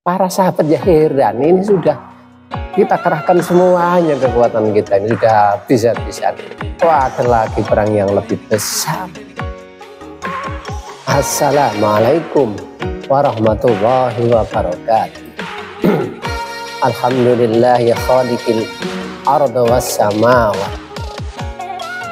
Para sahabat ya heran, ini sudah kita kerahkan semuanya kekuatan kita, ini sudah bisa-bisa. Wah, ada lagi perang yang lebih besar. Assalamualaikum warahmatullahi wabarakatuh. Alhamdulillah ya khaliqil arda was samawat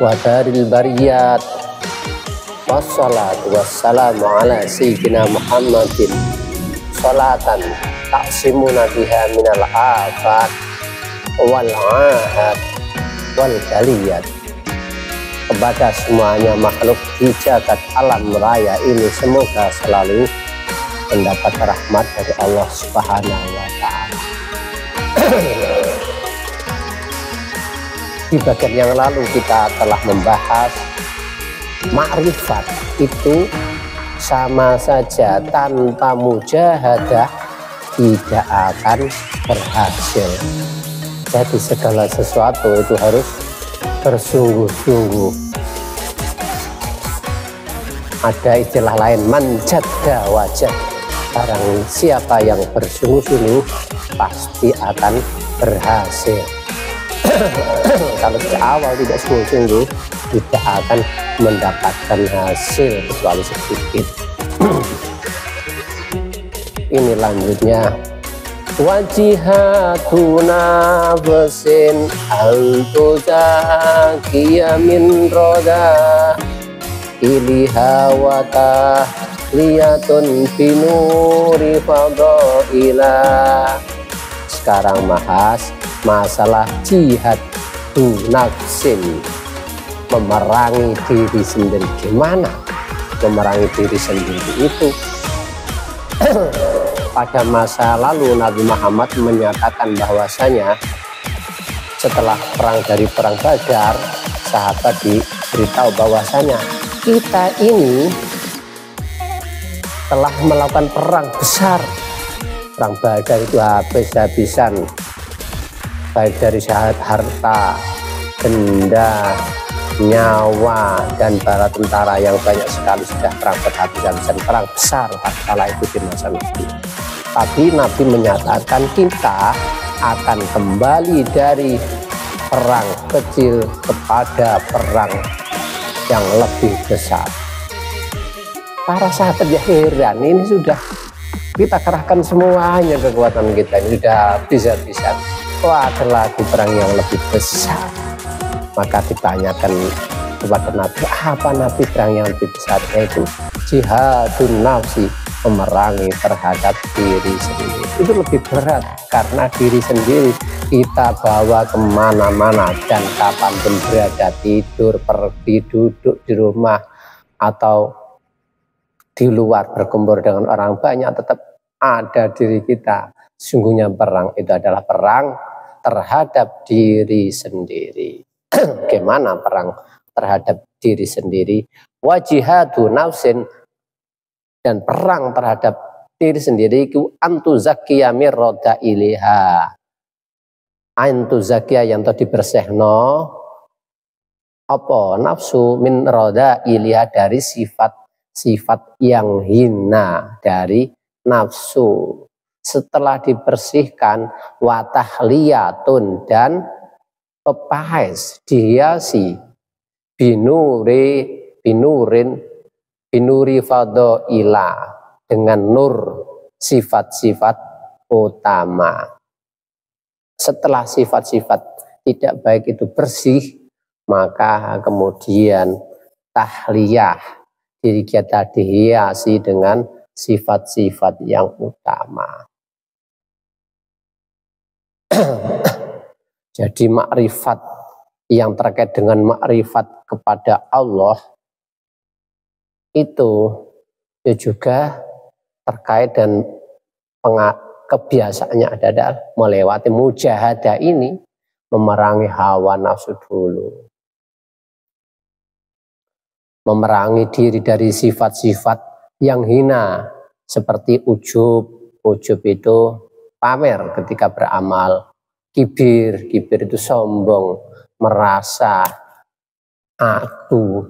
wa daril bariyat. Wassalatu wassalamu ala sayyidina Muhammadin salatan taksimuna biha minal afat wal ahad wal baliyat. Kepada semuanya makhluk di jagat alam raya ini, semoga selalu mendapat rahmat dari Allah Subhanahu wa Ta'ala. Di bagian yang lalu kita telah membahas makrifat itu sama saja tanpa mujahadah tidak akan berhasil. Jadi segala sesuatu itu harus bersungguh-sungguh. Ada istilah lain, manjada wajah. Barang siapa yang bersungguh-sungguh pasti akan berhasil. Kalau di awal tidak sungguh-sungguh tidak akan mendapatkan hasil kecuali sedikit. Ini lanjutnya, wajihatu nafsin al-tuzakiya min roda iliha wa tahliyatun binuri fadaila. Sekarang bahas masalah jihad tu nafsin, memerangi diri sendiri. Gimana memerangi diri sendiri itu? Pada masa lalu Nabi Muhammad menyatakan bahwasanya setelah perang Badar, sahabat diberitahu bahwasanya kita ini telah melakukan perang besar. Perang Badar itu habis-habisan, baik dari harta, benda, nyawa, dan para tentara yang banyak sekali sudah perang berhabis-habisan, perang besar kala itu di masa Nabi. Tapi Nabi menyatakan kita akan kembali dari perang kecil kepada perang yang lebih besar. Para sahabat ya heran, ini sudah kita kerahkan semuanya kekuatan kita, ini sudah bisa-bisa. Wah, ada lagi perang yang lebih besar. Maka ditanyakan kepada Nabi, apa Nabi perang yang lebih besar? Yaitu jihadun nafsi, memerangi terhadap diri sendiri. Itu lebih berat karena diri sendiri kita bawa kemana-mana dan kapanpun berada, tidur, pergi, duduk di rumah atau di luar berkumpul dengan orang banyak, tetap ada diri kita. Sungguhnya perang itu adalah perang terhadap diri sendiri. Bagaimana perang terhadap diri sendiri? Wajihadu nafsin, dan perang terhadap diri sendiri itu antu zakiya mirroda iliha. Antu zakiya yang tadi bersehno apa nafsu min roda iliha, dari sifat yang hina dari nafsu. Setelah dibersihkan, watahliyatun, dan pepahis, dihiasi, binuri fadaila, dengan nur sifat-sifat utama. Setelah sifat-sifat tidak baik itu bersih, maka kemudian tahliyah, diri kita dihiasi dengan sifat-sifat yang utama. Jadi makrifat yang terkait dengan makrifat kepada Allah itu juga terkait dan kebiasaannya adalah melewati mujahadah ini, memerangi hawa nafsu dulu, memerangi diri dari sifat-sifat yang hina seperti ujub. Ujub itu pamer ketika beramal. Kibir itu sombong, merasa aku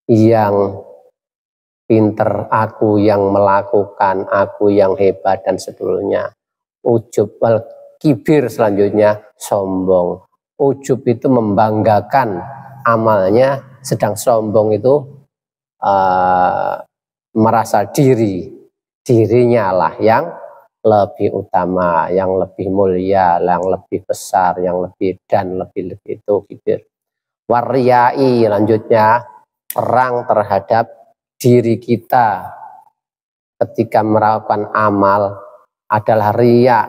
yang pinter, aku yang melakukan, aku yang hebat dan sebagainya. ujub. Wal kibir selanjutnya sombong. Ujub itu membanggakan amalnya, sedang sombong itu merasa dirinya lah yang lebih utama, yang lebih mulia, yang lebih besar, yang lebih dan lebih itu kibir. Waryai lanjutnya perang terhadap diri kita ketika melakukan amal adalah riya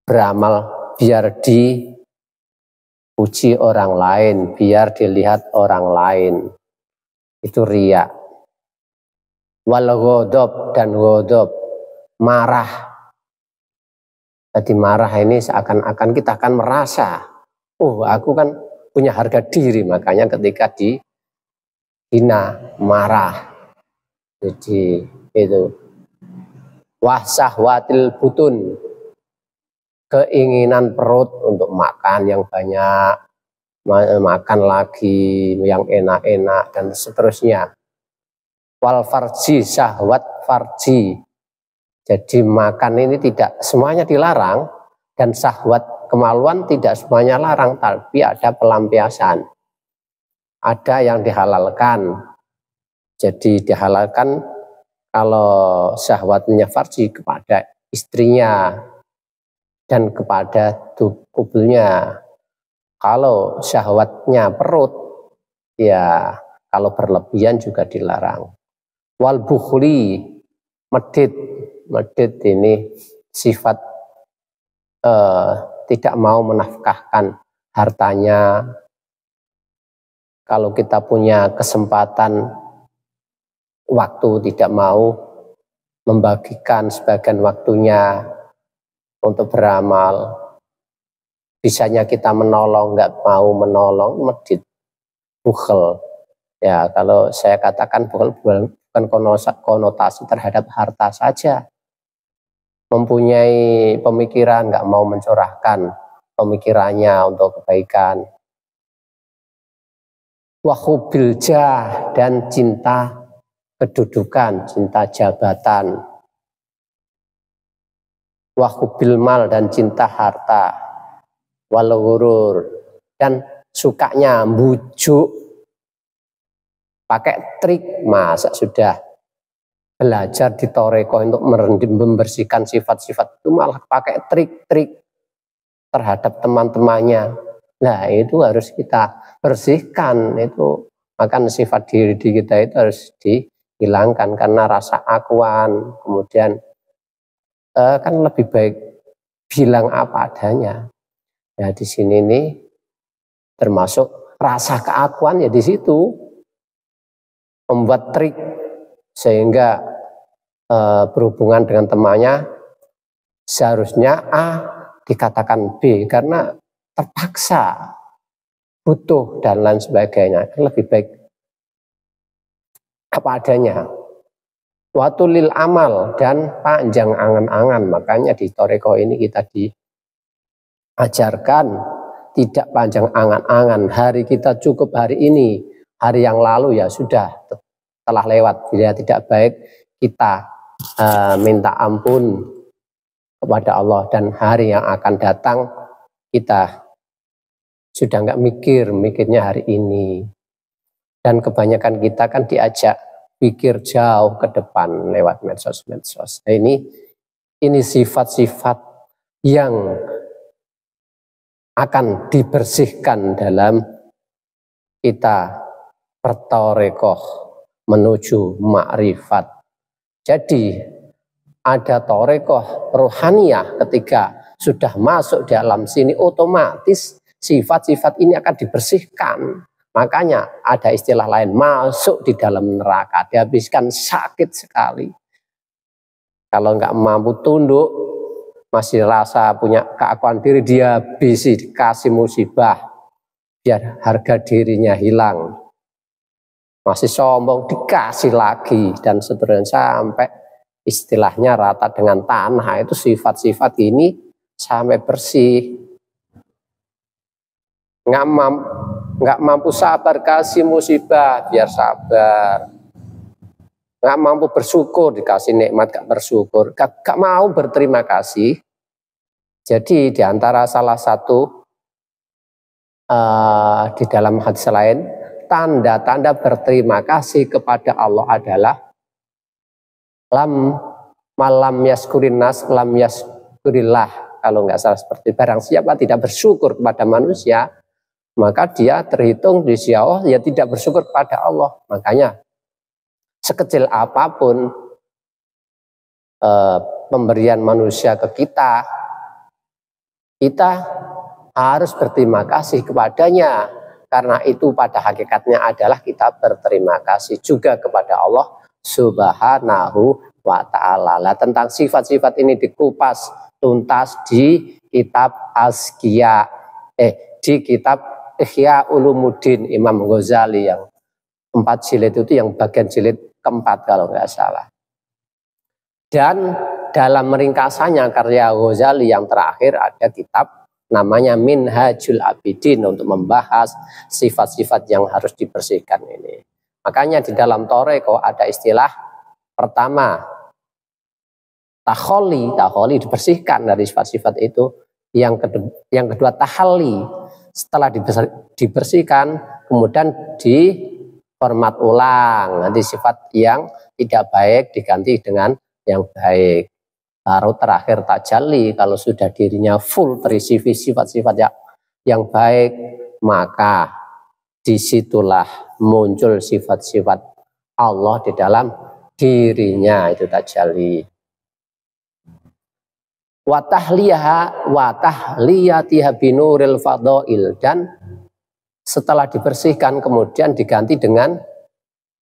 beramal biar dipuji orang lain, biar dilihat orang lain, itu riya. Wal ghodab dan ghodab, marah. Jadi marah ini seakan-akan kita akan merasa, oh aku kan punya harga diri, makanya ketika dihina marah. Jadi itu wahsahwatil butun, keinginan perut untuk makan yang banyak, makan lagi yang enak-enak dan seterusnya. Wal farji, syahwat farji. Jadi makan ini tidak semuanya dilarang, dan syahwat kemaluan tidak semuanya larang, tapi ada pelampiasan. Ada yang dihalalkan. Jadi dihalalkan kalau syahwatnya farji kepada istrinya dan kepada tubuhnya. Kalau syahwatnya perut, ya kalau berlebihan juga dilarang. Wal bukhli, medit ini sifat tidak mau menafkahkan hartanya. Kalau kita punya kesempatan waktu, tidak mau membagikan sebagian waktunya untuk beramal. Bisanya kita menolong, nggak mau menolong, medit, bukhel. Ya, kalau saya katakan bukhel bukan konotasi terhadap harta saja. Mempunyai pemikiran, nggak mau mencurahkan pemikirannya untuk kebaikan. Wahubil jah, dan cinta kedudukan, cinta jabatan. Wahubil mal, dan cinta harta. Wal ghurur, dan sukanya bujuk pakai trik. Masa sudah belajar di toreko untuk membersihkan sifat-sifat itu malah pakai trik-trik terhadap teman-temannya. Nah, itu harus kita bersihkan. Itu makan sifat diri kita itu harus dihilangkan karena rasa akuan. Kemudian kan lebih baik bilang apa adanya. Ya, di sini nih termasuk rasa keakuan, ya di situ membuat trik sehingga berhubungan dengan temannya seharusnya A dikatakan B karena terpaksa butuh dan lain sebagainya. Lebih baik apa adanya. Watulil amal, dan panjang angan-angan. Makanya di toreko ini kita diajarkan tidak panjang angan-angan. Hari kita cukup hari ini, hari yang lalu ya sudah telah lewat. Bila tidak baik kita minta ampun kepada Allah, dan hari yang akan datang kita sudah nggak mikirnya hari ini. Dan kebanyakan kita kan diajak pikir jauh ke depan lewat medsos-medsos. Nah, ini sifat-sifat yang akan dibersihkan dalam kita bertorekoh menuju makrifat. Jadi ada torekoh rohaniyah, ketika sudah masuk dalam sini otomatis sifat-sifat ini akan dibersihkan. Makanya ada istilah lain, masuk di dalam neraka, dihabiskan, sakit sekali. Kalau nggak mampu tunduk, masih rasa punya keakuan diri, dia bisa dikasih musibah biar harga dirinya hilang. Masih sombong, dikasih lagi, dan seterusnya sampai istilahnya rata dengan tanah. Itu sifat-sifat ini sampai bersih. Nggak mampu sabar, kasih musibah biar sabar. nggak mampu bersyukur, dikasih nikmat gak bersyukur, gak mau berterima kasih. Jadi diantara salah satu di dalam hadis lain, tanda-tanda berterima kasih kepada Allah adalah malam yaskurin nas lam yaskurillah. Kalau nggak salah seperti barang siapa tidak bersyukur kepada manusia, maka dia terhitung di sisi Allah ya tidak bersyukur kepada Allah. Makanya sekecil apapun pemberian manusia ke kita harus berterima kasih kepadanya, karena itu pada hakikatnya adalah kita berterima kasih juga kepada Allah Subhanahu wa ta'ala. Lah, tentang sifat-sifat ini dikupas tuntas di kitab di kitab Ihya Ulumuddin Imam Ghazali yang 4 jilid itu, yang bagian jilid keempat kalau nggak salah. Dan dalam meringkasannya karya Ghazali yang terakhir ada kitab namanya Minhajul Abidin untuk membahas sifat-sifat yang harus dibersihkan ini. Makanya di dalam Thariqah ada istilah pertama takholi dibersihkan dari sifat-sifat itu. Yang kedua tahalli, setelah dibersihkan kemudian format ulang, nanti sifat yang tidak baik diganti dengan yang baik. Baru terakhir tajalli, kalau sudah dirinya full terisi sifat-sifat yang baik, maka disitulah muncul sifat-sifat Allah di dalam dirinya, itu tajalli. Watahliyatiha binuril fadail, dan setelah dibersihkan kemudian diganti dengan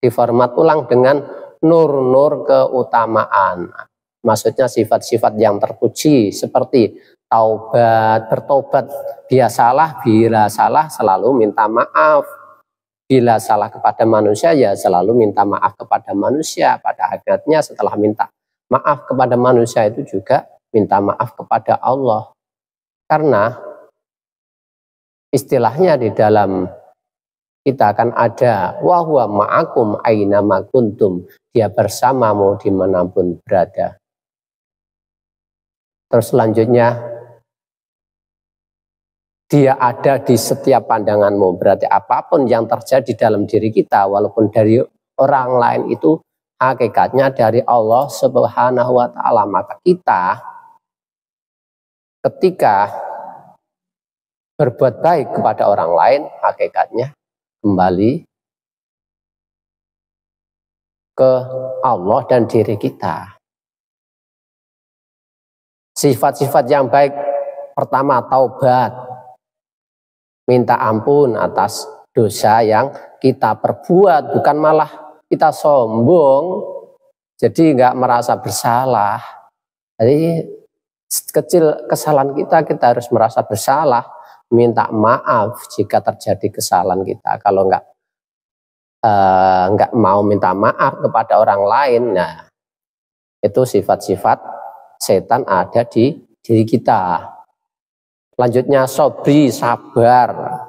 diformat ulang dengan nur-nur keutamaan. Maksudnya sifat-sifat yang terpuji seperti taubat, bertobat, biasalah bila salah selalu minta maaf. Bila salah kepada manusia ya selalu minta maaf kepada manusia. Pada akhirnya setelah minta maaf kepada manusia itu juga minta maaf kepada Allah. Karena istilahnya di dalam kita akan ada wa huwa ma'akum aina ma kuntum, dia bersamamu dimanapun berada. Terus selanjutnya dia ada di setiap pandanganmu, berarti apapun yang terjadi dalam diri kita walaupun dari orang lain itu hakikatnya dari Allah Subhanahu wa ta'ala. Maka kita ketika berbuat baik kepada orang lain hakikatnya kembali ke Allah dan diri kita. Sifat-sifat yang baik pertama taubat, minta ampun atas dosa yang kita perbuat, bukan malah kita sombong jadi nggak merasa bersalah. Jadi kecil kesalahan kita harus merasa bersalah, minta maaf jika terjadi kesalahan kita. Kalau nggak mau minta maaf kepada orang lain, nah itu sifat-sifat setan ada di diri kita. Lanjutnya sobri, sabar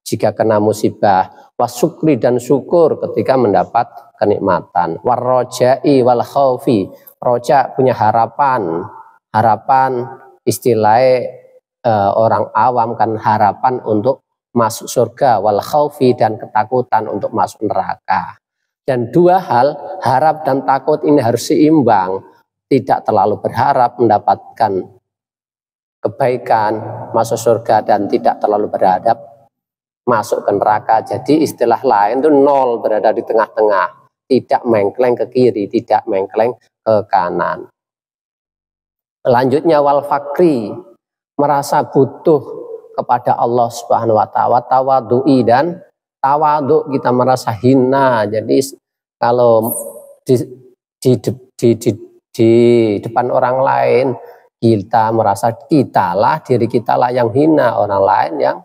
jika kena musibah, wasukri dan syukur ketika mendapat kenikmatan, warrojai wal khaufi, roja punya harapan istilahnya orang awam kan harapan untuk masuk surga, wal khaufi dan ketakutan untuk masuk neraka. Dan dua hal, harap dan takut ini harus seimbang, tidak terlalu berharap mendapatkan kebaikan masuk surga dan tidak terlalu berharap masuk ke neraka. Jadi istilah lain itu nol, berada di tengah-tengah, tidak mengkleng ke kiri, tidak mengkleng ke kanan. Lanjutnya wal fakri, merasa butuh kepada Allah Subhanahu wa ta'ala, tawadhu'i dan tawadhu, kita merasa hina. Jadi kalau di depan orang lain kita merasa diri kita lah yang hina, orang lain yang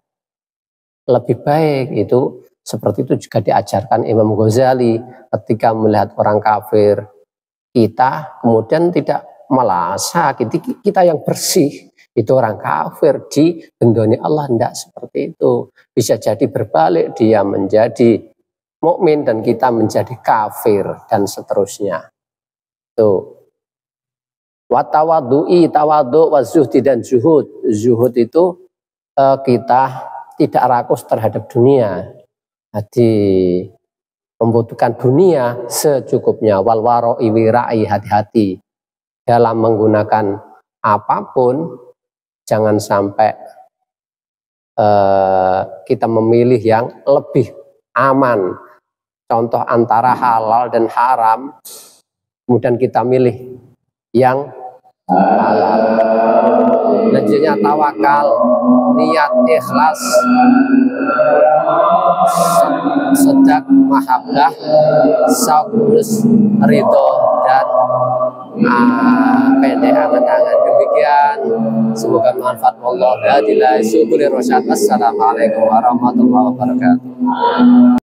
lebih baik. Itu seperti itu juga diajarkan Imam Ghazali ketika melihat orang kafir, kita kemudian tidak malah sakit kita yang bersih, itu orang kafir di bendoni Allah, tidak seperti itu. Bisa jadi berbalik, dia menjadi mukmin dan kita menjadi kafir dan seterusnya. Tuh. Watawadu'i, tawadu, wazuhdi dan zuhud. Zuhud itu kita tidak rakus terhadap dunia. Jadi membutuhkan dunia secukupnya. Wal waro'i wirai, hati-hati dalam menggunakan apapun. Jangan sampai kita memilih yang lebih aman. Contoh antara halal dan haram, kemudian kita milih yang halal. Selanjutnya tawakal, niat ikhlas, sedak, mahabbah, sabrus, ridho, dan pendek angan-angan. Demikian, semoga manfaat. Wallahu a'lam. Assalamualaikum warahmatullahi wabarakatuh.